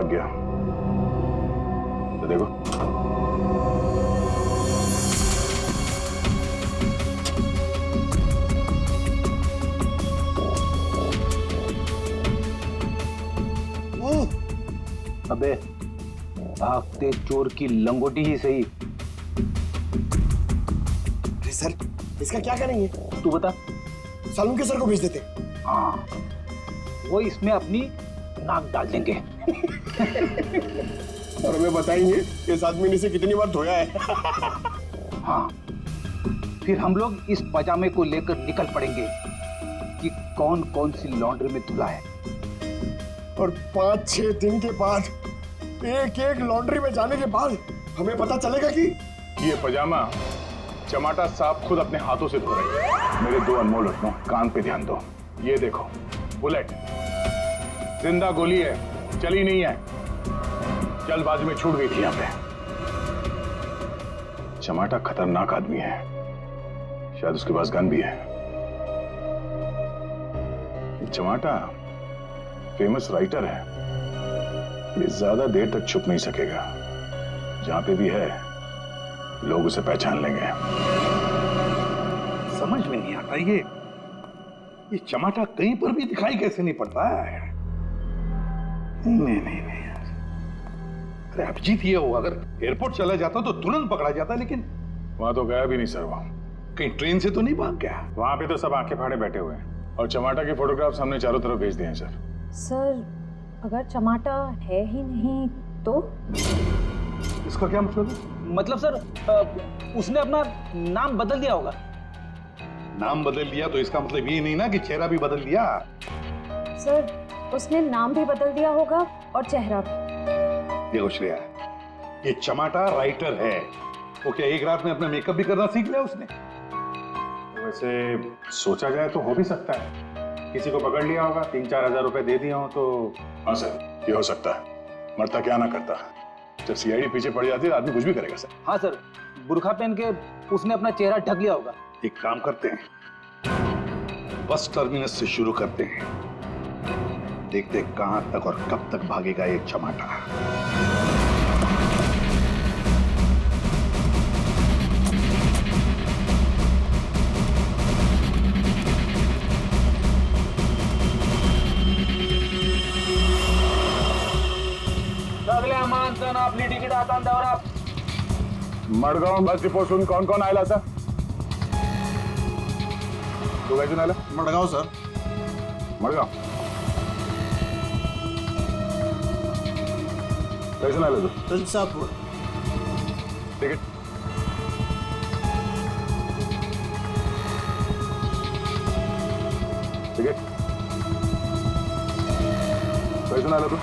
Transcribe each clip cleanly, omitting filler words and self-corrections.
भाग गया। तो देखो अबे भागते चोर की लंगोटी ही सही। अरे सर, इसका क्या करेंगे? तू बता। सालू के सर को भेज देते। हाँ, वो इसमें अपनी नाक डाल देंगे। और हमें बताएंगे इस आदमी ने इसे कितनी बार धोया है। हाँ, फिर हम लोग इस पजामे को लेकर निकल पड़ेंगे कि कौन कौन सी लॉन्ड्री में धुला है। और 5-6 दिन के बाद, एक एक लॉन्ड्री में जाने के बाद हमें पता चलेगा कि ये पजामा चमाटा साहब खुद अपने हाथों से धो रहे हैं। मेरे 2 अनमोल रत्नों, कान पे ध्यान दो। ये देखो, बुलेट जिंदा गोली है, चली नहीं है, जल्दबाजी में छूट गई थी यहाँ पे। चमाटा खतरनाक आदमी है, शायद उसके पास गन भी है। चमाटा फेमस राइटर है, ये ज्यादा देर तक छुप नहीं सकेगा। जहां पे भी है लोग उसे पहचान लेंगे। समझ में नहीं आता ये चमाटा कहीं पर भी दिखाई कैसे नहीं पड़ता है। नहीं यार। अरे अभिजीत ये हो, अगर एयरपोर्ट चला जाता तो तुरंत पकड़ा जाता, लेकिन वहां तो गया भी नहीं सर। वो कहीं ट्रेन से तो नहीं भाग गया। वहां पे तो सब आंखें फाड़े बैठे हुए हैं और चमाटा के फोटोग्राफ्स हमने चारों तरफ भेज दिए हैं सर। सर, अगर चमाटा है ही नहीं तो? इसका क्या मतलब है? मतलब सर, उसने अपना नाम बदल दिया होगा। नाम बदल दिया तो इसका मतलब ये नहीं ना कि चेहरा भी बदल दिया। सर, उसने नाम भी बदल दिया होगा और चेहरा भी। देखो श्रेया, ये चमाटा राइटर है, वो क्या एक रात में अपना मेकअप भी करना सीख लिया उसने? वैसे सोचा जाए तो हो भी सकता है, किसी को पकड़ लिया होगा, 3-4 हजार रुपए दे दिया हो तो। हाँ सर, ये हो सकता है। मरता क्या ना करता, जब सीआईडी पीछे पड़ जाती है तो आदमी कुछ भी करेगा सर। हाँ सर, बुर्खा पहन के उसने अपना चेहरा ढक लिया होगा। एक काम करते हैं, बस टर्मिनस से शुरू करते हैं, देखते हैं कहां तक और कब तक भागेगा ये चमाटा। सगळ्या माणसानं आपली तिकीट हातात द्यावरा। मडगाव बस डिपोसून कोण कोण आयला सर? तू काय आला? मडगाव सर। मडगाव कैसे आला तू? तुलसापुर। तिकीट तिकीट कैसे आला तू?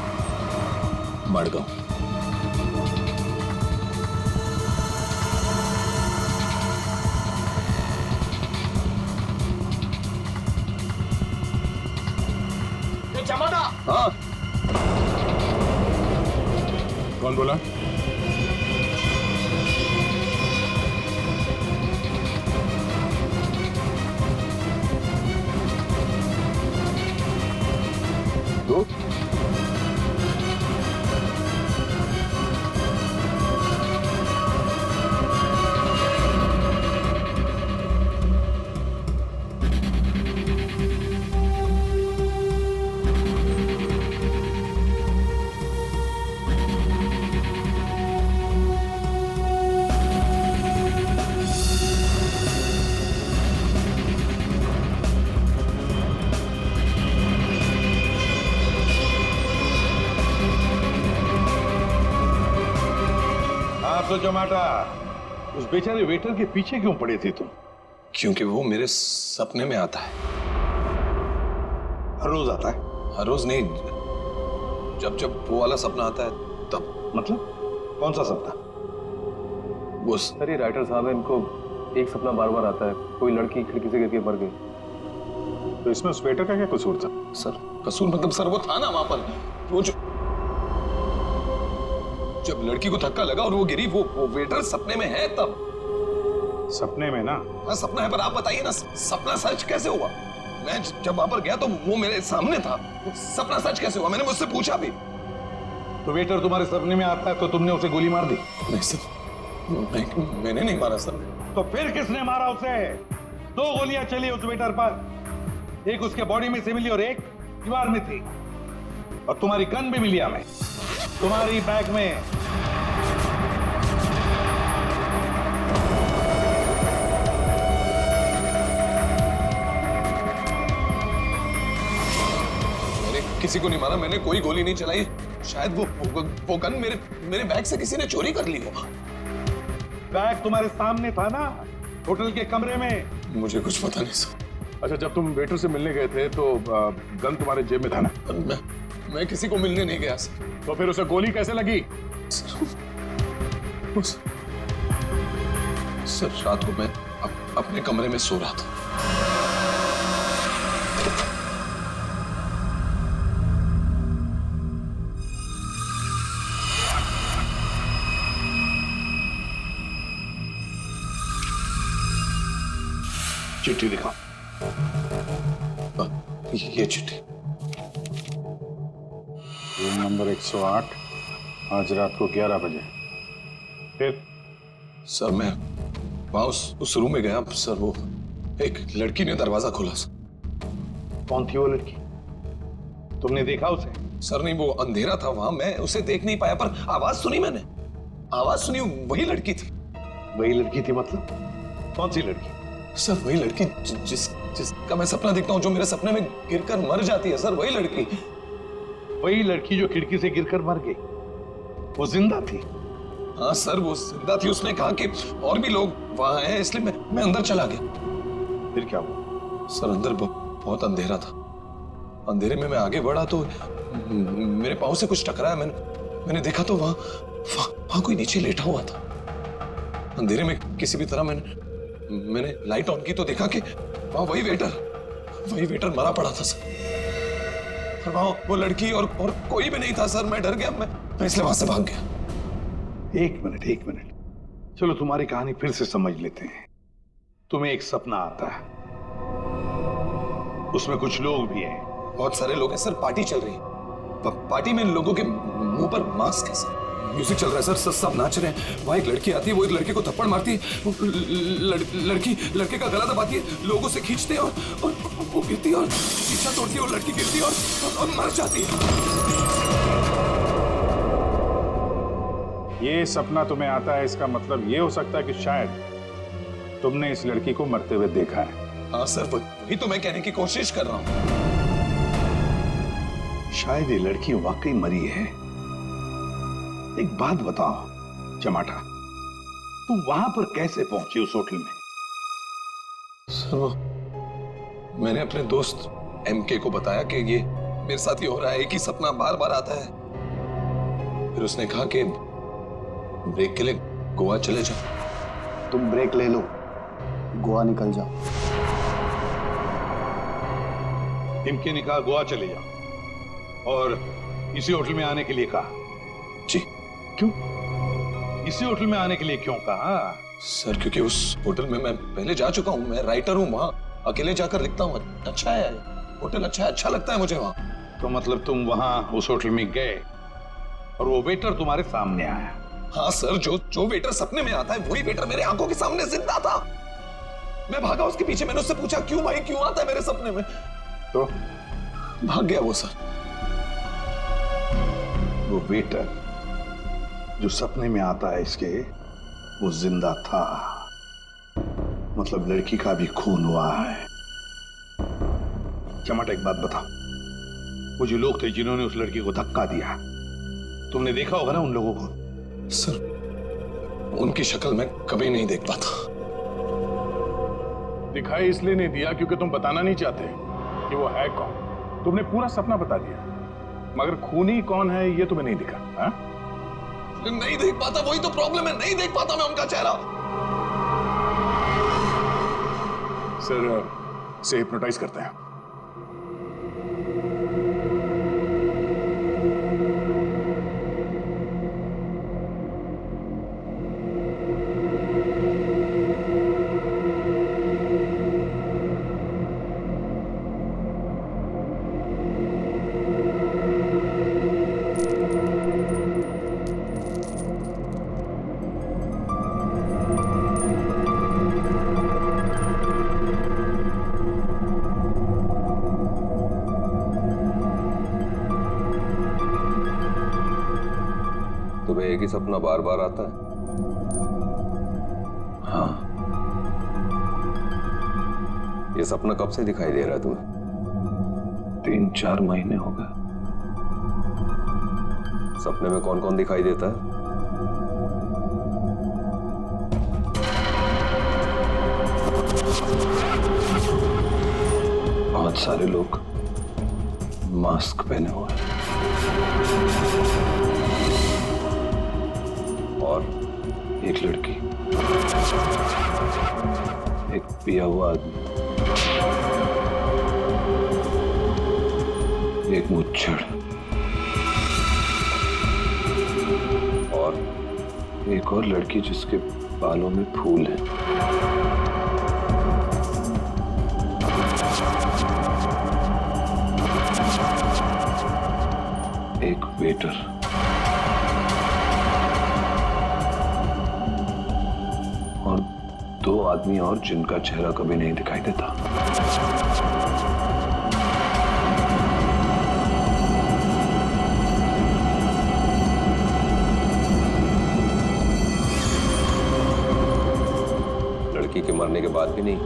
मडगाव। चमाटा। हाँ, कौन बोला? तू? तो चमाटा, उस बेचारे वेटर के पीछे क्यों पड़े थे तुम? क्योंकि वो मेरे सपने में आता है। हर रोज आता है? हर रोज नहीं, जब जब वो वाला सपना आता है तब। मतलब कौन सा सपना? वो सर, ये राइटर साहब है, इनको एक सपना बार बार आता है, कोई लड़की खिड़की से गिर के मर गई। तो इसमें उस वेटर का क्या कसूर था? सर, कसूर मतलब सर वो था ना वहां पर, वो जो जब लड़की को धक्का लगा और वो गिरी, वो वेटर सपने में है तब। सपने में ना? हाँ सपना है, पर आप बताइए ना, सपना सच कैसे हुआ? मैं जब वहां पर गया तो वो मेरे सामने था, सपना सच कैसे हुआ? मैंने मुझसे पूछा भी। तो वेटर तुम्हारे सपने में आता है तो तुमने उसे गोली मार दी? नहीं सर, मैंने नहीं मारा सर। तो फिर किसने मारा उसे? 2 गोलियां चली उस वेटर पर, एक उसके बॉडी में से मिली और एक दीवार में थी। और तुम्हारी गन भी मिली हमें, तुम्हारी बैग में। मैंने किसी को नहीं मारा, मैंने कोई गोली नहीं चलाई। शायद वो गन मेरे बैग से किसी ने चोरी कर ली हो। बैग तुम्हारे सामने था ना, होटल के कमरे में। मुझे कुछ पता नहीं सर। अच्छा, जब तुम वेटर से मिलने गए थे तो गन तुम्हारे जेब में था ना? मैं किसी को मिलने नहीं गया सर। तो फिर उसे गोली कैसे लगी? सर रात को मैं अपने कमरे में सो रहा था। चिट्ठी दिखाओ। ये चिट्ठी। रूम नंबर 108, आज रात को 11 बजे। फिर? सर मैं वहां उस रूम में गया सर, वो एक लड़की ने दरवाजा खोला सर। कौन थी वो लड़की? तुमने देखा उसे? सर नहीं, वो अंधेरा था वहां, मैं उसे देख नहीं पाया, पर आवाज सुनी मैंने। आवाज सुनी, वही लड़की थी। वही लड़की थी मतलब? कौन सी लड़की? सर वही लड़की जिसका मैं सपना देखता हूँ, जो मेरे सपने में गिरकर मर जाती है सर, वही लड़की। वही लड़की जो खिड़की से गिरकर मर गई, वो जिंदा थी? हाँ सर, वो जिंदा थी। उसने कहा कि और भी लोग वहां हैं, इसलिए मैं अंदर चला गया। फिर क्या हुआ? सर अंदर बहुत अंधेरा था। अंधेरे में मैं आगे बढ़ा तो मेरे पाँव से कुछ टकराया। मैंने देखा तो वहां कोई नीचे लेटा हुआ था। अंधेरे में किसी भी तरह मैंने लाइट ऑन की तो देखा कि वहां वही वेटर मरा पड़ा था सर। और वहां वो लड़की और कोई भी नहीं था सर। मैं डर गया, मैं इसलिए वहां से भाग गया। एक मिनट, चलो तुम्हारी कहानी फिर से समझ लेते हैं। तुम्हें एक सपना आता है, उसमें कुछ लोग भी हैं। बहुत सारे लोग हैं सर, पार्टी चल रही है। पार्टी में लोगों के मुंह पर मास्क है सर, म्यूजिक चल रहा है सर, सब नाच रहे हैं। वहां एक लड़की आती है, वो एक लड़के को थप्पड़ मारती है। लड़की लड़के का गला दबाती है, लोगों से खींचते हैं और वो गिरती है और शीशा तोड़ती है और लड़की गिरती है और मर जाती है। ये सपना तुम्हें आता है, इसका मतलब ये हो सकता है कि शायद तुमने इस लड़की को मरते हुए देखा है। हाँ सर, वही तो मैं कहने की कोशिश कर रहा हूँ। शायद ये लड़की वाकई मरी है। एक बात बताओ चमाटा, तुम वहां पर कैसे पहुंचे उस होटल में? सर वो मैंने अपने दोस्त MK को बताया कि ये मेरे साथ ये हो रहा है, एक ही सपना बार बार आता है। फिर उसने कहा कि ब्रेक के लिए गोवा चले जाओ। तुम ब्रेक ले लो, गोवा निकल जाओ। MK ने कहा गोवा चले जाओ और इसी होटल में आने के लिए कहा? जी। क्यों? इसी होटल में आने के लिए क्यों कहा? सर क्योंकि उस होटल में मैं पहले जा चुका हूँ, मैं राइटर हूँ, वहां अकेले जाकर लिखता हूँ। अच्छा है होटल, अच्छा लगता है मुझे वहां। तो मतलब तुम वहां उस होटल में गए और वो वेटर तुम्हारे सामने आया? हाँ सर, जो वेटर सपने में आता है वही वेटर मेरे आंखों के सामने जिंदा था। मैं भागा उसके पीछे, मैंने उससे पूछा क्यों भाई, क्यों आता है मेरे सपने में? तो भाग गया वो सर। वो वेटर जो सपने में आता है इसके, वो जिंदा था। मतलब लड़की का भी खून हुआ है। चमाटा एक बात बताओ, वो जो लोग थे जिन्होंने उस लड़की को धक्का दिया, तुमने देखा होगा ना उन लोगों को? सर उनकी शक्ल मैं कभी नहीं देख पाता। दिखाई इसलिए नहीं दिया क्योंकि तुम बताना नहीं चाहते कि वो है कौन। तुमने पूरा सपना बता दिया, मगर खूनी कौन है ये तुम्हें नहीं दिखा। हा? नहीं देख पाता, वही तो प्रॉब्लम है, नहीं देख पाता मैं उनका चेहरा। सर से हिप्नोटाइज करते हैं। एक ही सपना बार बार आता है? हाँ। ये सपना कब से दिखाई दे रहा है तुम्हें? 3-4 महीने हो गए। सपने में कौन कौन दिखाई देता है? बहुत सारे लोग मास्क पहने हुए हैं। और एक लड़की, एक पिया हुआ आदमी, एक मुच्छड़ और एक और लड़की जिसके बालों में फूल है। एक वेटर। और 2 आदमी और जिनका चेहरा कभी नहीं दिखाई देता। लड़की के मरने के बाद भी नहीं?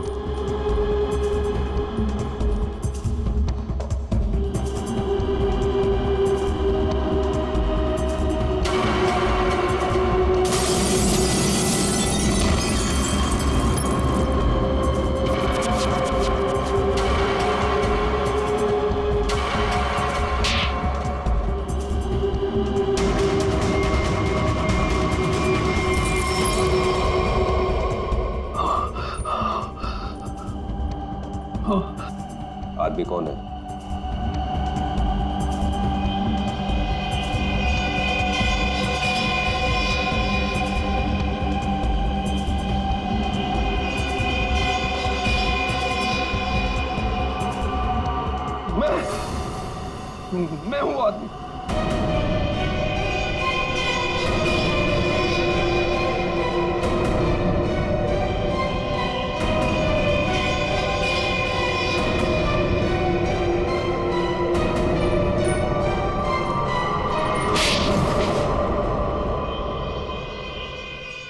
आदमी कौन है? मैं हूं आदमी।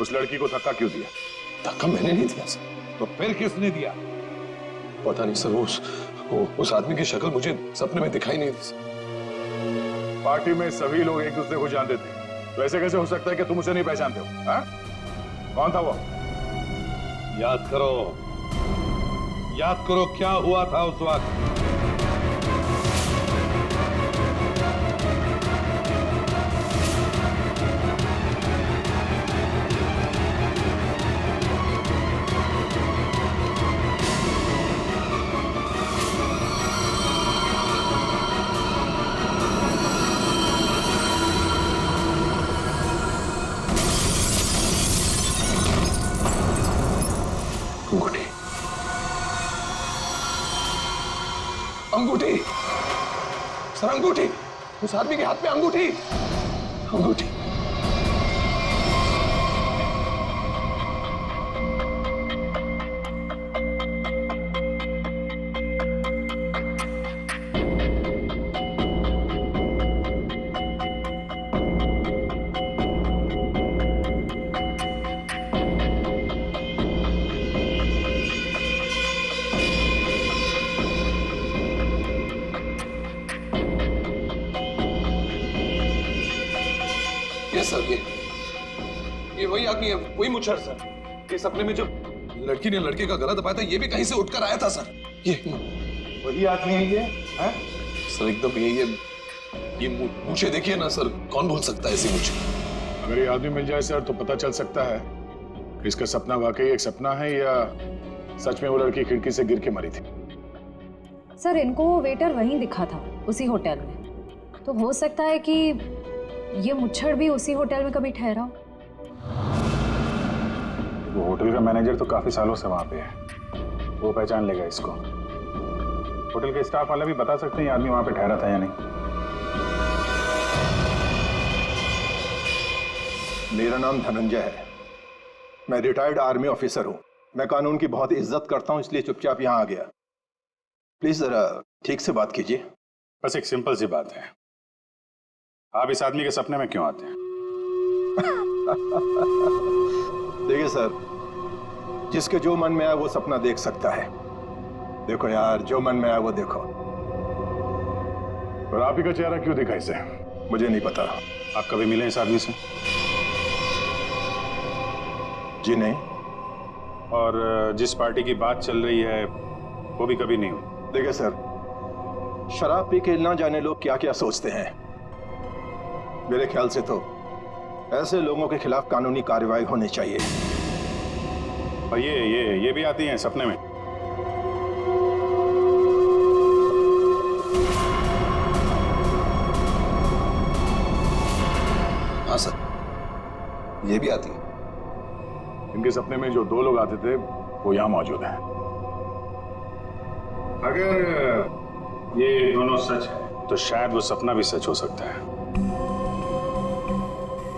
उस लड़की को धक्का क्यों दिया? धक्का मैंने नहीं दिया सर। तो फिर किसने दिया? पता नहीं सर, उस आदमी की शक्ल मुझे सपने में दिखाई नहीं दी सर। पार्टी में सभी लोग एक दूसरे को जानते थे, तो ऐसे कैसे हो सकता है कि तुम उसे नहीं पहचानते हो? हाँ? कौन था वो? याद करो क्या हुआ था उस वक्त। अंगूठी, अंगूठी सर, अंगूठी। उस आदमी के हाथ में अंगूठी, अंगूठी। सर, ये वही आदमी है, वही मुच्छर सर। ये सपने में जो लड़की ने लड़के का गला दबाया था, ये भी कहीं से उठकर आया था सर। ये वही आदमी है ये? है? सर एकदम ये मूछे देखिए ना सर, कौन भूल सकता है ऐसी मूछे? अगर ये आदमी मिल जाए सर तो पता चल सकता है कि इसका सपना वाकई एक सपना है या सच में वो लड़की खिड़की से गिर के मरी थी। सर इनको वो वेटर वहीं दिखा था, उसी होटल में। तो हो सकता है कि ये मुच्छड़ भी उसी होटल में कभी ठहरा हो। वो होटल का मैनेजर तो काफी सालों से वहां पे है, वो पहचान लेगा इसको। होटल के स्टाफ वाले भी बता सकते हैं ये आदमी वहां पे ठहरा था या नहीं। मेरा नाम धनंजय है, मैं रिटायर्ड आर्मी ऑफिसर हूं। मैं कानून की बहुत इज्जत करता हूं, इसलिए चुपचाप यहां आ गया। प्लीज जरा ठीक से बात कीजिए। बस एक सिंपल सी बात है, आप इस आदमी के सपने में क्यों आते हैं? देखिए सर, जिसके जो मन में आए वो सपना देख सकता है। देखो यार, जो मन में आए वो देखो। और आप ही का चेहरा क्यों दिखा इसे? मुझे नहीं पता। आप कभी मिले इस आदमी से? जी नहीं। और जिस पार्टी की बात चल रही है वो भी कभी नहीं हुई? देखिए सर, शराब पी के ना जाने लोग क्या क्या सोचते हैं। मेरे ख्याल से तो ऐसे लोगों के खिलाफ कानूनी कार्रवाई होनी चाहिए। और ये भी आती हैं सपने में? हाँ सर, ये भी आती है। इनके सपने में जो 2 लोग आते थे वो यहां मौजूद हैं। अगर ये दोनों सच है तो शायद वो सपना भी सच हो सकता है।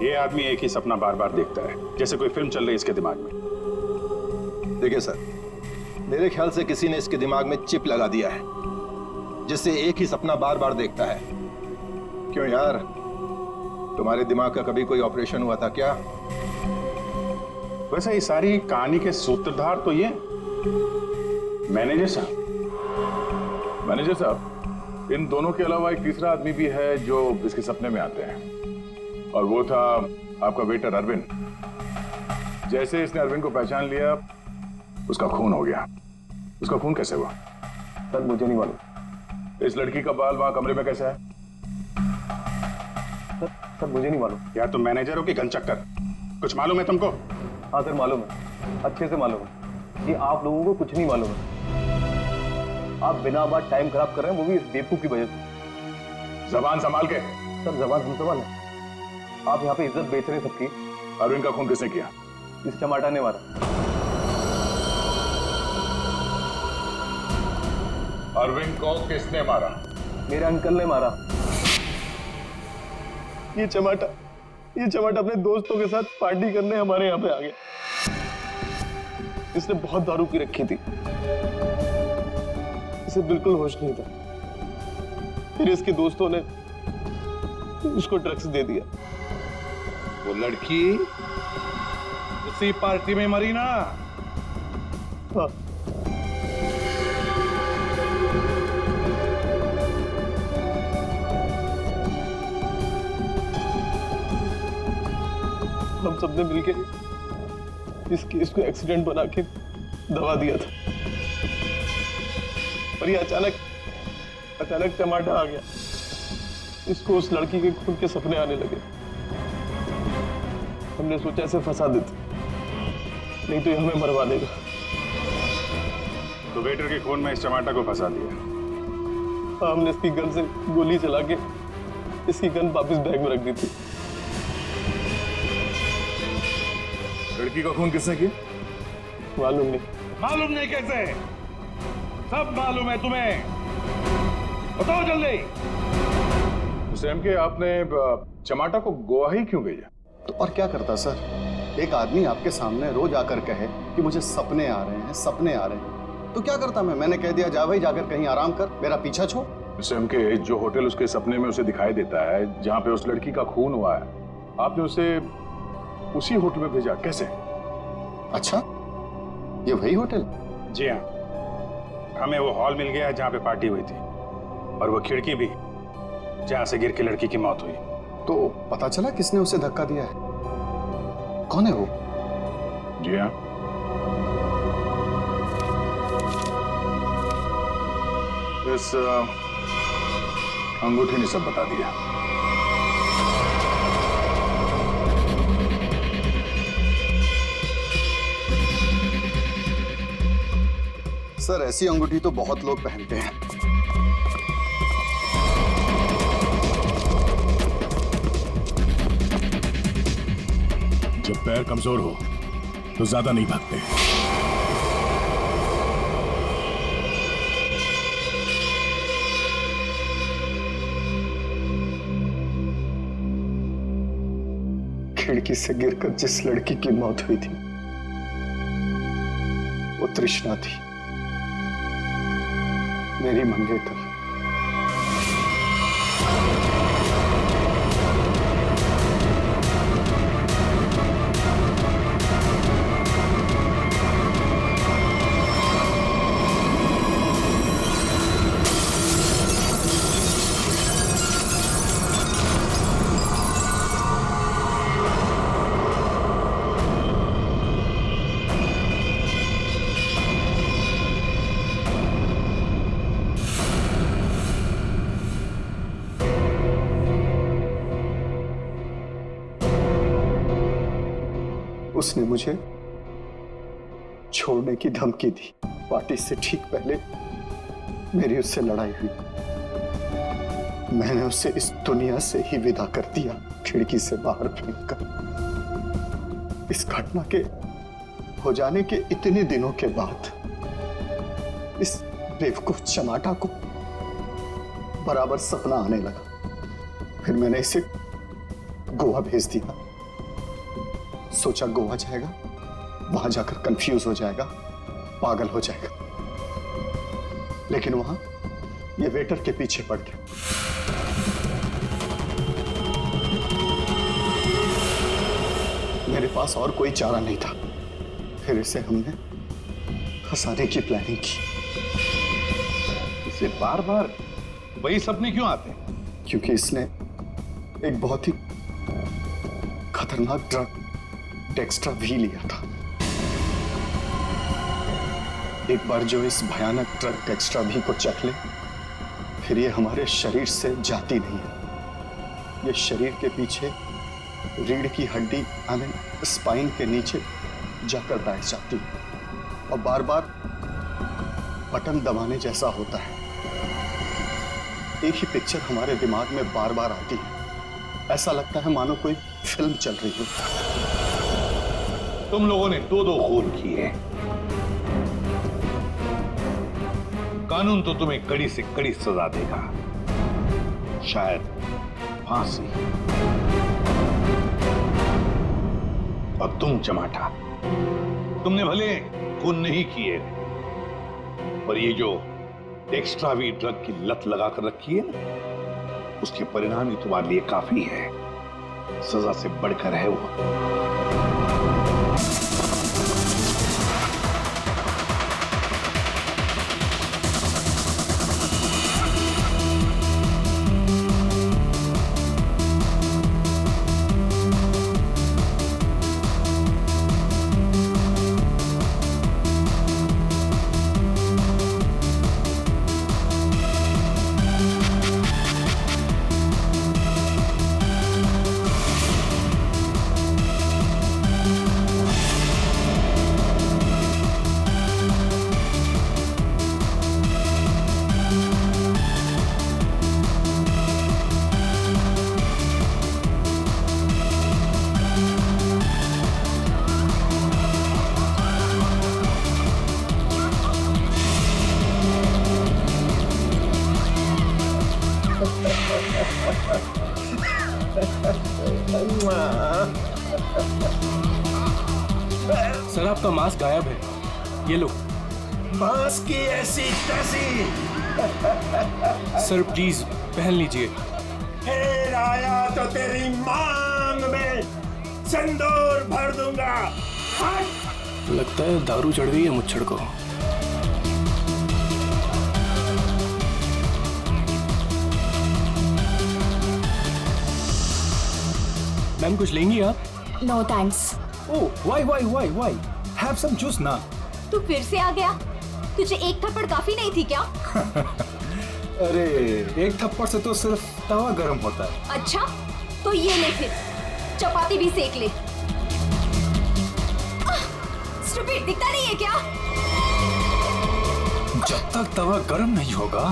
ये आदमी एक ही सपना बार बार देखता है, जैसे कोई फिल्म चल रही है इसके दिमाग में। देखिए सर, मेरे ख्याल से किसी ने इसके दिमाग में चिप लगा दिया है, जिससे एक ही सपना बार बार देखता है। क्यों यार, तुम्हारे दिमाग का कभी कोई ऑपरेशन हुआ था क्या? वैसे ये सारी कहानी के सूत्रधार तो ये मैनेजर साहब, इन दोनों के अलावा एक तीसरा आदमी भी है जो इसके सपने में आते हैं, और वो था आपका वेटर अरविंद। जैसे इसने अरविंद को पहचान लिया, उसका खून हो गया। उसका खून कैसे हुआ? सर मुझे नहीं मालूम। इस लड़की का बाल वहां कमरे में कैसे है? सर मुझे नहीं मालूम। यार तुम मैनेजर हो कि घनचक्कर? कुछ मालूम है तुमको? हाँ सर मालूम है, अच्छे से मालूम है। ये आप लोगों को कुछ नहीं मालूम है। आप बिना बात टाइम खराब कर रहे हैं, वो भी इस बेवकूफ की वजह से। जबान संभाल के। सर जबान हम संभाल है। आप यहाँ पे इज्जत बेच रहे हैं सबकी। अरविंद का खून किसने किया? इस चमाटा ने मारा। अरविंद को किसने मारा? मेरे अंकल ने मारा। ये चमाटा अपने दोस्तों के साथ पार्टी करने हमारे यहाँ पे आ गया। इसने बहुत दारू पी रखी थी, इसे बिल्कुल होश नहीं था। फिर इसके दोस्तों ने उसको ड्रग्स दे दिया। वो लड़की उसी पार्टी में मरी ना? हाँ। हम सबने मिलके इस केस को एक्सीडेंट बना के दबा दिया था, और ये अचानक टमाटा आ गया। इसको उस लड़की के खून के सपने आने लगे। हमने सोचा इसे फंसा देते, नहीं तो ये हमें मरवा देगा। तो वेटर के खून में इस टमाटर को फंसा दिया? हमने इसकी गन से गोली चला के इसकी गन वापस बैग में रख दी थी। लड़की का खून किसने किया? मालूम नहीं। मालूम नहीं कैसे? सब मालूम है तुम्हें, बताओ जल्दी। सैम के आपने चमाटा को गोवा ही क्यों भेजा? तो और क्या करता सर? एक आदमी आपके सामने रोज आकर कहे कि मुझे सपने आ रहे हैं, तो क्या करता मैंने कह दिया जा भाई, जाकर कहीं आराम कर, मेरा पीछा छोड़। सैम के जो होटल उसके सपने में उसे दिखाई देता है, जहां पे उस लड़की का खून हुआ है, आपने उसे उसी होटल में भेजा, कैसे? अच्छा, ये वही होटल? जी हाँ, हमें वो हॉल मिल गया है जहां पे पार्टी हुई थी, और वो खिड़की भी जहां से गिर के लड़की की मौत हुई। तो पता चला किसने उसे धक्का दिया है? कौन है वो? जी हाँ, इस अंगूठी ने सब बता दिया। सर ऐसी अंगूठी तो बहुत लोग पहनते हैं। जब पैर कमजोर हो तो ज्यादा नहीं भागते। खिड़की से गिरकर जिस लड़की की मौत हुई थी वो तृष्णा थी, मेरी मंगेतर। उसने मुझे छोड़ने की धमकी दी। पार्टी से ठीक पहले मेरी उससे लड़ाई हुई। मैंने उसे इस दुनिया से ही विदा कर दिया, खिड़की से बाहर फेंककर। इस घटना के हो जाने के इतने दिनों के बाद इस बेवकूफ चमाटा को बराबर सपना आने लगा। फिर मैंने इसे गोवा भेज दिया। सोचा गोवा जाएगा, वहां जाकर कंफ्यूज हो जाएगा, पागल हो जाएगा। लेकिन वहां ये वेटर के पीछे पड़ गया। मेरे पास और कोई चारा नहीं था। फिर इसे हमने फंसाने की प्लानिंग की। इसे बार बार वही सपने क्यों आते हैं? क्योंकि इसने एक बहुत ही खतरनाक ड्रग डेक्स्ट्रा भी लिया था। एक बार जो इस भयानक ड्रग डेक्स्ट्रा भी को चख ले, फिर ये हमारे शरीर से जाती नहीं है। ये शरीर के पीछे रीढ़ की हड्डी स्पाइन के नीचे जाकर बैठ जाती है और बार बार बटन दबाने जैसा होता है। एक ही पिक्चर हमारे दिमाग में बार बार आती है। ऐसा लगता है मानो कोई फिल्म चल रही हो। तुम लोगों ने 2-2 खून किए। कानून तो तुम्हें कड़ी से कड़ी सजा देगा, शायद फांसी। और तुम चमाटा, तुमने भले खून नहीं किए, पर ये जो एक्स्ट्रा वी ड्रग की लत लगाकर रखी है ना, उसके परिणाम ही तुम्हारे लिए काफी है। सजा से बढ़कर है वो। सर आपका मास्क गायब है, ये लो। मास्क की ऐसी तैसी। सर प्लीज पहन लीजिए। फिर आया तो तेरी मांग में सिंदूर भर दूंगा। हट! लगता है दारू चढ़ गई है मुच्छड़ को। मैम कुछ लेंगी आप? No thanks. Oh why have some juice ना। तू फिर से आ गया? तुझे एक थप्पड़ काफी नहीं थी क्या? अरे एक थप्पड़ से तो सिर्फ तवा गर्म होता है। अच्छा तो ये ले, फिर चपाती भी सेक ले। स्टूपिड, दिखता नहीं है क्या? जब तक तवा गर्म नहीं होगा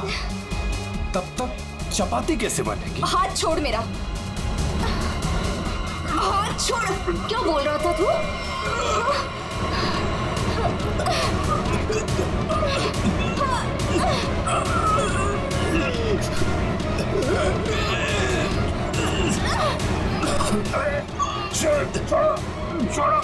तब तक चपाती कैसे बनेगी? हाथ छोड़ मेरा, हाथ छोड़। क्या बोल रहा था तू? छोड़ो।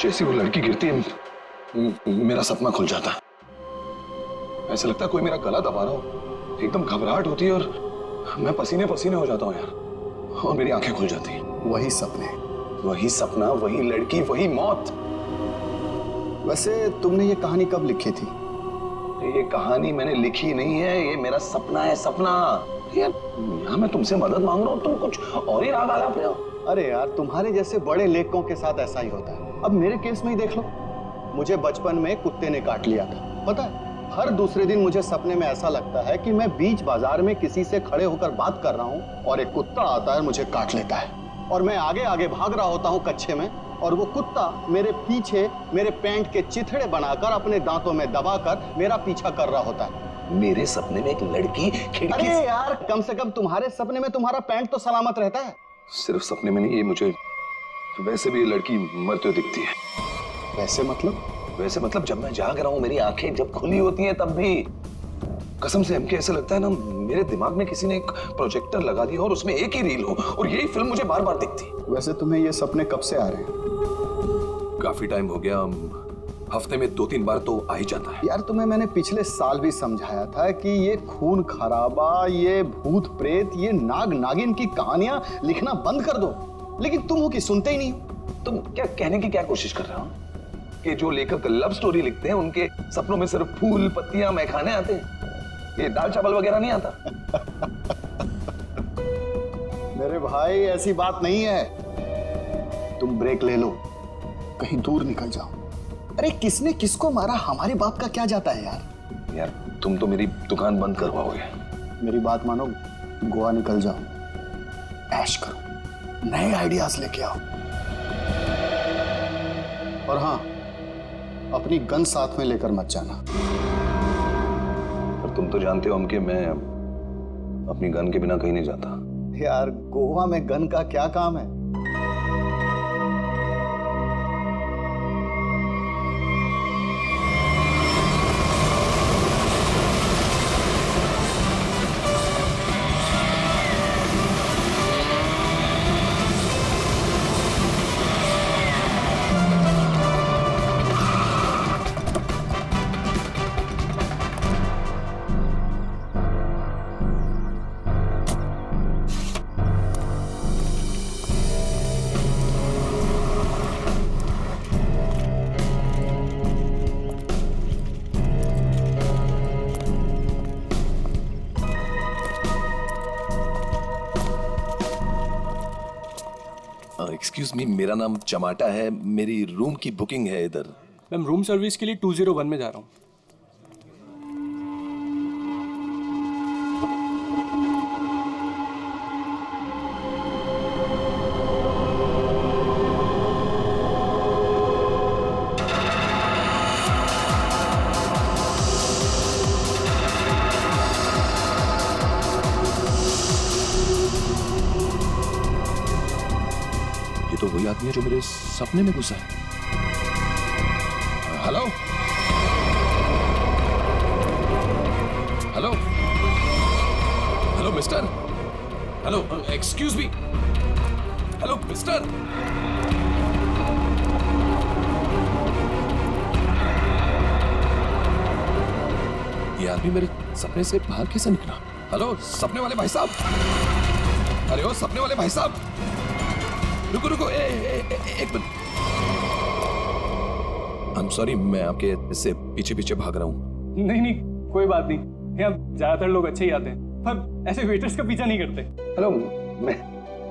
जैसे वो लड़की गिरती है मेरा सपना खुल जाता है। ऐसा लगता है कोई मेरा गला दबा रहा हो। एकदम घबराहट होती है और मैं पसीने पसीने हो जाता हूँ यार, और मेरी आंखें खुल जाती हैं। वही सपने, वही सपना, वही लड़की, वही मौत। वैसे तुमने ये कहानी कब लिखी थी? ये कहानी मैंने लिखी नहीं है, ये मेरा सपना है, सपना। यार यहाँ मैं तुमसे मदद मांग रहा हूँ, तुम कुछ और ही राग आलाप रहे हो। अरे यार, तुम्हारे जैसे बड़े लेखकों के साथ ऐसा ही होता है। अब मेरे केस में ही देख लो, मुझे बचपन में कुत्ते ने काट लिया था। पता है, हर दूसरे दिन मुझे सपने में ऐसा लगता है कि मैं बीच बाजार में किसी से खड़े होकर बात कर रहा हूँ और एक कुत्ता आता है, मुझे काट लेता है और मैं आगे आगे भाग रहा होता हूँ कच्छे में, और वो कुत्ता मेरे पीछे मेरे पैंट के चिथड़े बनाकर अपने दांतों में दबाकर मेरा पीछा कर रहा होता है। मेरे सपने में एक लड़की खिड़की अरे यार, कम से कम तुम्हारे सपने में तुम्हारा पैंट तो सलामत रहता है। सिर्फ सपने में नहीं, ये मुझे वैसे भी ये लड़की मरते हुए दिखती है। वैसे मतलब? वैसे मतलब जब मैं जाग रहा हूँ, मेरी आंखें जब खुली होती हैं तब भी कसम से हमके ऐसा लगता है ना, मेरे दिमाग में किसी ने एक प्रोजेक्टर लगा दिया और उसमें एक ही रील हो और यही फिल्म मुझे बार बार दिखती। वैसे तुम्हें ये सपने कब से आ रहे हैं? काफी टाइम हो गया, हफ्ते में 2-3 बार तो आ ही जाता है। यार तुम्हें मैंने पिछले साल भी समझाया था कि ये खून खराबा, ये भूत प्रेत, ये नाग नागिन की कहानियां लिखना बंद कर दो, लेकिन तुम हो कि सुनते ही नहीं हो। तुम क्या कहने की क्या कोशिश कर रहे हो कि जो लेखक लव स्टोरी लिखते हैं उनके सपनों में सिर्फ फूल पत्तियां मैखाने आते हैं, ये दाल चावल वगैरह नहीं आता? मेरे भाई ऐसी बात नहीं है, तुम ब्रेक ले लो, कहीं दूर निकल जाओ। अरे किसने किसको मारा, हमारी बात का क्या जाता है यार। यार तुम तो मेरी दुकान बंद करवाओगे। मेरी बात मानो, गोवा निकल जाओ, ऐश करो, नए आइडियाज लेके आओ, और हाँ, अपनी गन साथ में लेकर मत जाना। पर तुम तो जानते हो हम कि मैं अपनी गन के बिना कहीं नहीं जाता। यार गोवा में गन का क्या काम है? एक्सक्यूज मी, मेरा नाम चमाटा है, मेरी रूम की बुकिंग है इधर। मैम रूम सर्विस के लिए 201 में जा रहा हूँ। ये तो वही आदमी है जो मेरे सपने में घुसा है। Hello hello hello mister, hello excuse me, hello mister. ये आदमी मेरे सपने से बाहर कैसे निकला? हेलो सपने वाले भाई साहब, अरे ओ सपने वाले भाई साहब, रुको रुको, एक मिनट। आई एम सॉरी, मैं आपके इससे पीछे पीछे भाग रहा हूँ। नहीं नहीं, कोई बात नहीं, यहाँ ज्यादातर लोग अच्छे ही आते हैं, पर ऐसे वेटर्स का पीछा नहीं करते। हेलो,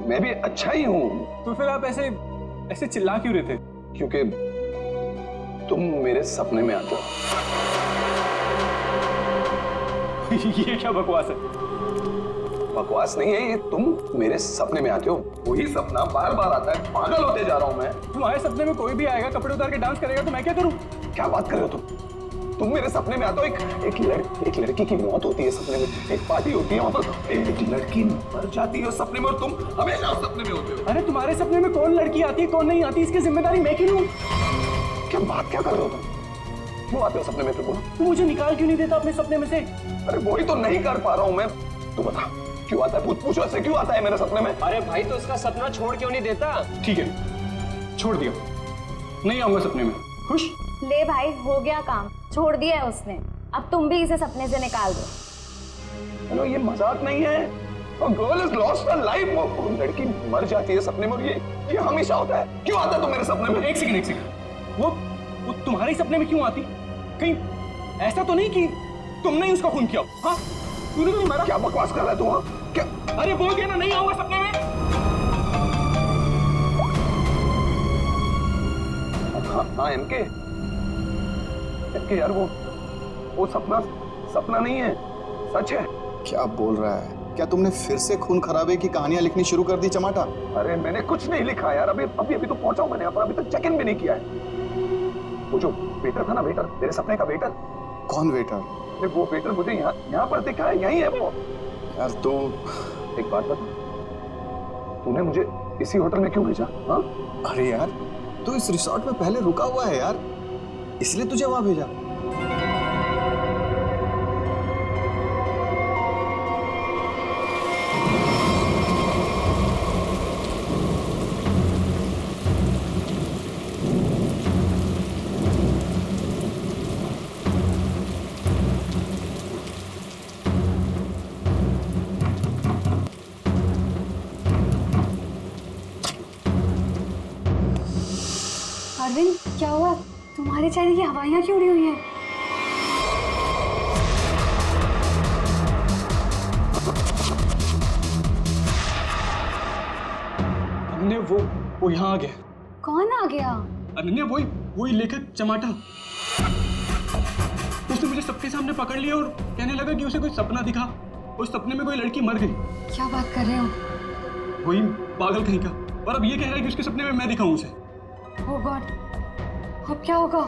मैं भी अच्छा ही हूँ। तो फिर आप ऐसे चिल्ला क्यों रहे थे? क्योंकि तुम मेरे सपने में आते हो। ये क्या बकवास है? बकवास नहीं है ये, तुम मेरे सपने में आते हो, वही सपना बार बार आता है, पागल होते जा रहा हूं मैं। तुम्हारे सपने में कोई भी आएगा, कपड़े उतार के डांस करेगा, तो मैं क्या करूं? क्या बात कर रहे हो तुम मेरे सपने में आते हो, एक लड़की की मौत होती है सपने में, एक पार्टी होती है वहां पर, एक लड़की मर जाती है सपने में और तुम हमेशा उस सपने में होते हो। अरे तुम्हारे सपने में कौन लड़की आती है कौन नहीं आती, इसकी जिम्मेदारी मैं क्यों लूं? क्या बात क्या कर रहे हो तुम? क्यों आते हो सपने में? तू मुझे निकाल क्यों नहीं देता अपने सपने में से? अरे वही तो नहीं कर पा रहा हूं मैं, तू बता क्यों आता है? पूछो से क्यों आता है मेरे सपने में? अरे भाई तो उसका सपना छोड़ क्यों नहीं देता? ठीक है, छोड़ दिया, नहीं आऊंगा सपने में। खुश? ले भाई, हो गया काम, छोड़ दिया है उसने, अब तुम भी इसे सपने से निकाल दो। हेलो, ये मजाक नहीं है, girl is lost her life. वो लड़की मर जाती है सपने में और ये हमेशा होता है। क्यों आता है तुम मेरे सपने में? एक सेकंड। वो तुम्हारे सपने में क्यों आती? कहीं ऐसा तो नहीं कि तुमने ही उसका खून किया? हाँ, तूने तो नहीं मारा। क्या बकवास कर रहा है तू? हाँ क्या? अरे बोल दिया ना, नहीं आऊंगा सपने में। हाँ एमके यार, वो सपना नहीं है, सच है। क्या बोल रहा है? क्या तुमने फिर से खून खराबे की कहानियां लिखनी शुरू कर दी चमाटा? अरे मैंने कुछ नहीं लिखा यार, अभी तो पहुंचा हूं मैंने यहाँ पर, अभी तक चेक इन भी नहीं किया है। वो जो वेटर था ना, वेटर, तेरे सपने का वेटर। कौन वेटर? अरे वो वेटर मुझे यहाँ पर दिखा है, यही है वो। यार तो एक बात बता, तूने मुझे इसी होटल में क्यों भेजा? हाँ? अरे यार, तू इस रिसोर्ट में पहले रुका हुआ है यार, इसलिए तुझे वहां भेजा। अरविंद, क्या हुआ? तुम्हारे चेहरे की हवाइयाँ क्यों उड़ी हुई हैं? अनन्या, वो यहाँ आ गया। कौन आ गया? अनन्या, वही लेखक चमाटा। उसने मुझे सबके सामने पकड़ लिया और कहने लगा कि उसे कोई सपना दिखा, उस सपने में कोई लड़की मर गई। क्या बात कर रहे हो? वही पागल कहीं का। और अब ये कह रहा है कि उसके सपने में मैं दिखाऊं उसे। ओह गॉड, अब क्या होगा?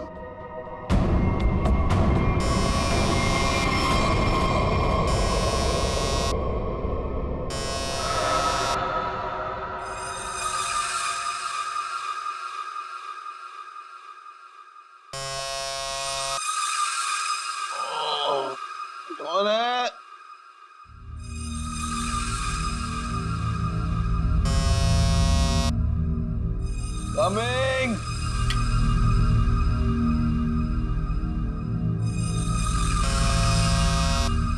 कौन है? कमिंग।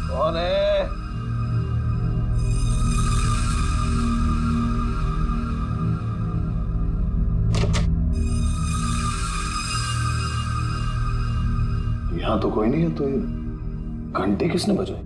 कौन है? यहां तो कोई नहीं है, तो घंटे किसने बजाई?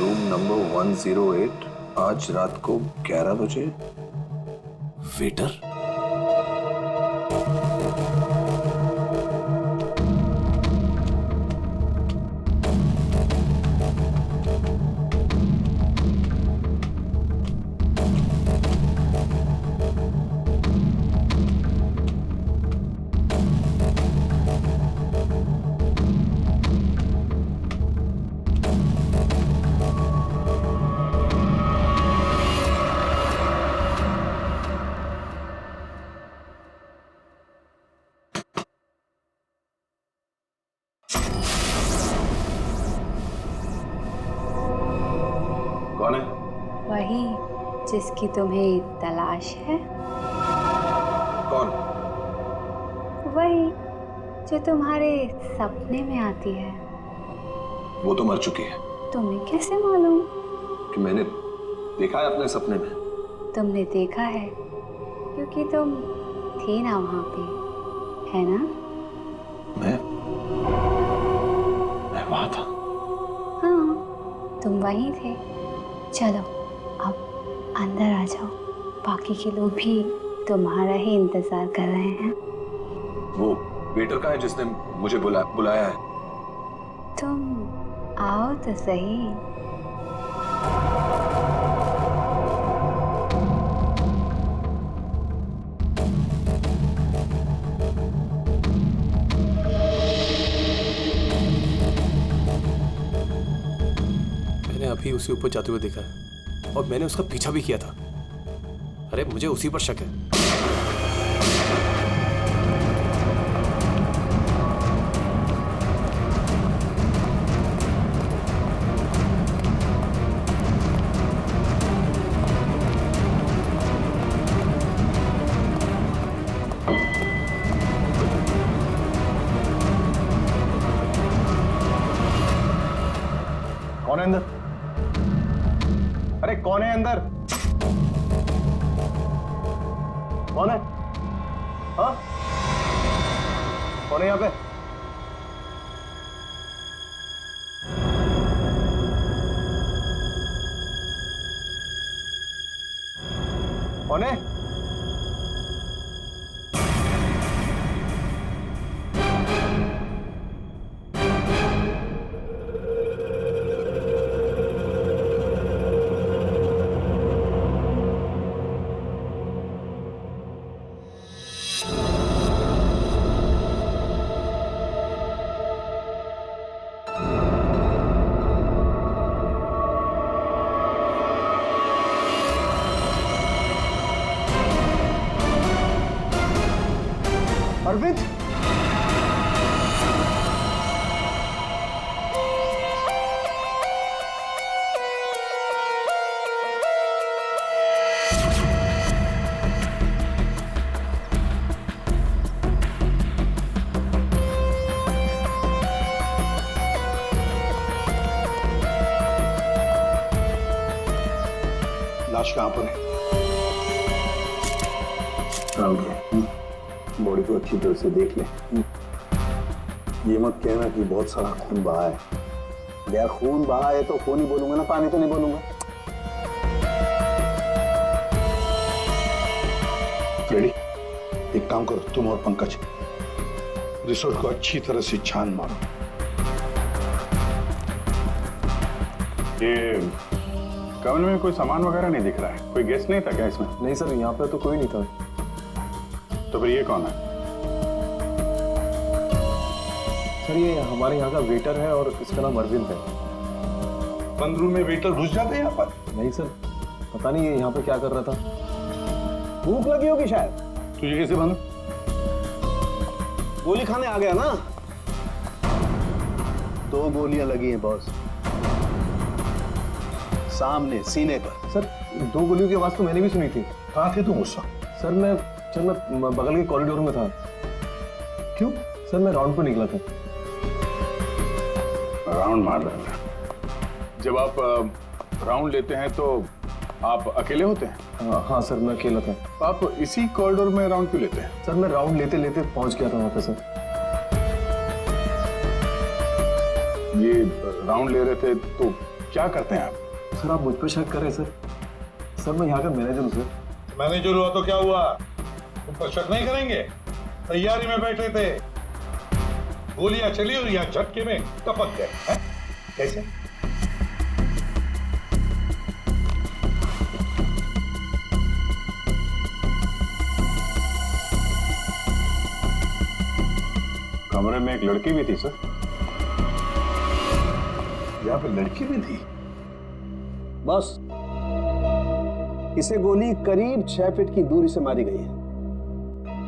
रूम नंबर 108, आज रात को 11 बजे। वेटर? कौन है? वही जिसकी तुम्हें तलाश है। कौन? वही जो तुम्हारे सपने में आती है। वो तो मर चुकी है। तुम्हें कैसे मालूम? कि मैंने देखा है अपने सपने में। तुमने देखा है क्योंकि तुम थे ना वहां पे, है ना? मैं वहां था। हाँ, तुम वहीं थे। चलो अब अंदर आ जाओ, बाकी के लोग भी तुम्हारा ही इंतजार कर रहे हैं। वो वेटर का है जिसने मुझे बुलाया है। तुम आओ तो सही। मैंने अभी उसे ऊपर जाते हुए देखा है और मैंने उसका पीछा भी किया था। अरे मुझे उसी पर शक है। कौन है अंदर? अरे कौन है अंदर? कौन है? हाँ, कौन है यहाँ पे? कौन है? अरविंद, लाश कहाँ पर है? बॉडी को अच्छी तरह से देख ले। ये मत कहना कि बहुत सारा खून बहा है। यार खून बहा है तो खून ही बोलूंगा ना, पानी तो नहीं बोलूंगा। रेडी, एक काम करो, तुम और पंकज रिसोर्ट को अच्छी तरह से छान मारो। ये कमरे में कोई सामान वगैरह नहीं दिख रहा है? कोई गेस्ट नहीं था क्या इसमें? नहीं सर, यहाँ पे तो कोई नहीं था। तो फिर ये कौन है? सर ये हमारे यहाँ का वेटर है और इसका नाम अरविंद है। बंद रूम में वेटर घुस जाते हैं यहाँ पर? नहीं सर, पता नहीं ये यहाँ पे क्या कर रहा था। भूख लगी होगी शायद। तुझे कैसे बंद? गोली खाने आ गया ना। 2 गोलियां लगी हैं बॉस, सामने सीने पर। सर 2 गोलियों की आवाज तो मैंने भी सुनी थी। कहाँ थे तुम उस वक्त? सर मैं बगल के कॉरिडोर में था। क्यों? सर मैं राउंड पर निकला था। राउंड मार रहे थे? जब आप राउंड लेते हैं तो आप अकेले होते हैं? हाँ सर, मैं अकेला था। आप इसी कॉरिडोर में राउंड क्यों लेते हैं? सर मैं राउंड लेते लेते पहुंच गया था वहां पे। सर ये राउंड ले रहे थे तो क्या करते हैं आप? सर आप मुझ पर शक कर रहे हैं सर? सर मैं यहाँ का मैनेजर हूँ सर। मैनेजर हुआ तो क्या हुआ? तुम पर शक नहीं करेंगे? तैयारी में बैठे थे, गोलियां चली और यहाँ झटके में टपक गए हैं? कैसे? कमरे में एक लड़की भी थी सर। यहाँ पे लड़की भी थी? बस इसे गोली करीब 6 फीट की दूरी से मारी गई है।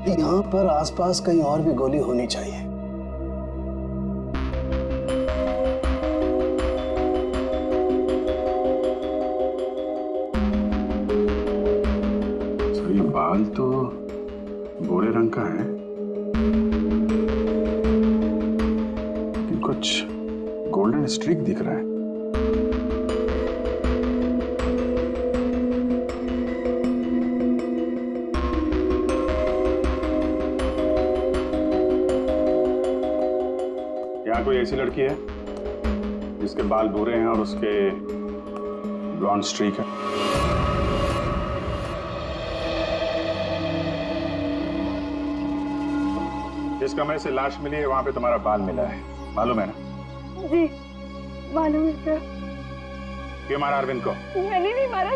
यहाँ पर आसपास कहीं और भी गोली होनी चाहिए। सर ये बाल तो भूरे रंग का है, लेकिन कुछ गोल्डन स्ट्रीक दिख रहा है। यहाँ कोई ऐसी लड़की है जिसके बाल भूरे हैं और उसके ब्लॉन्ड स्ट्रीक है? जिस कमरे से लाश मिली है वहां पे तुम्हारा बाल मिला है, मालूम है ना? जी मालूम है सर। क्यों मारा अरविंद को? मैंने नहीं मारा।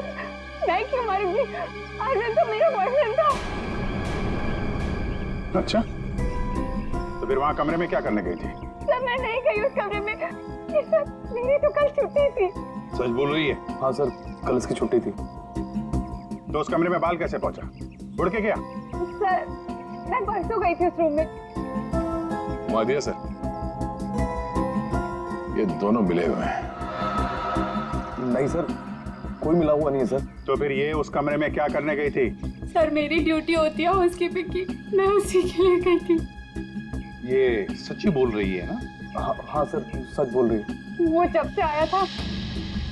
मैं क्यों मारूंगी? अरविंद तो मेरा बॉयफ्रेंड था। अच्छा, तो फिर वहां कमरे में क्या करने गई थी? सर मैं नहीं गई उस कमरे में। सर मेरी तो कल छुट्टी थी। सच बोल रही है? हाँ सर, कल इसकी छुट्टी थी। तो उस कमरे में बाल कैसे पहुंचा? उड़ के गया? सर मैं परसों गई थी उस रूम में। वादिया सर, ये दोनों मिले हुए हैं। नहीं सर, कोई मिला हुआ नहीं है सर। तो फिर ये उस कमरे में क्या करने गई थी? सर मेरी ड्यूटी होती है हाउसकीपिंग की, मैं उसी के लिए गई थी। ये सच्ची बोल रही है ना? हाँ सर, सच बोल रही है। वो जब से आया था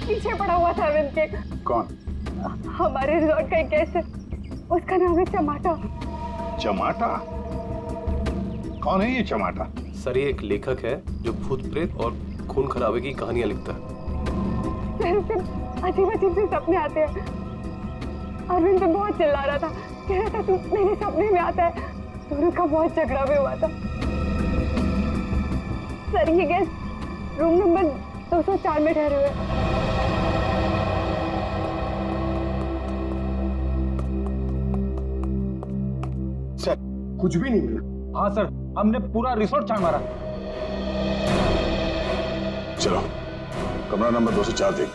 पीछे पड़ा हुआ था अरविंद के। कौन? हमारे रिजॉर्ट का एक गेस्ट है, उसका नाम है चमाटा। चमाटा? कौन है ये चमाटा? सर ये एक लेखक है जो भूत प्रेत और खून खराबे की कहानियां लिखता है। सर उसे अजीब अजीब से सपने आते हैं। अरविंद तो बहुत चिल्ला रहा था, कह रहा था तू मेरे सपने में आता है। दोनों का बहुत झगड़ा भी हुआ था। सर ये गेस्ट रूम नंबर 204 में ठहरे हुए हैं। सर कुछ भी नहीं मिला। हाँ सर, हमने पूरा रिसोर्ट छान मारा। चलो कमरा नंबर 204 देख।